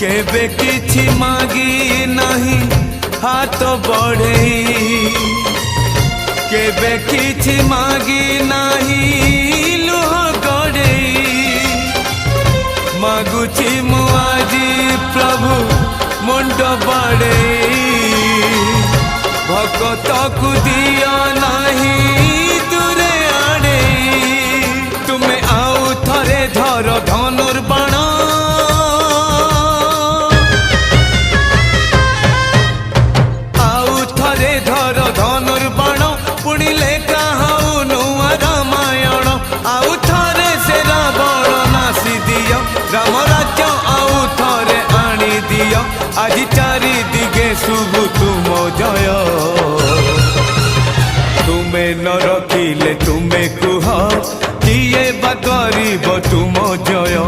केबे किछि मागी नहीं हाथ बढ़ई केबे किछि मागी नहीं लुह गड़ई मागुछि मु आजी प्रभु मुंड बड़ई भगत को दिया नहीं दूरे आड़े तुम्हें आउ थरे धर धनुर्बाण आउ थरे धर धनुर्बाण पुणी लेखा हऊ नुआ रामायण आउ थरे से रावण नासी दियो राम राज्य आउ थरे आनी दियो आज चारि दिगे शुभ तुम जय तुमे न रखिले तुमे कुह किए बा गरीब तुम जय।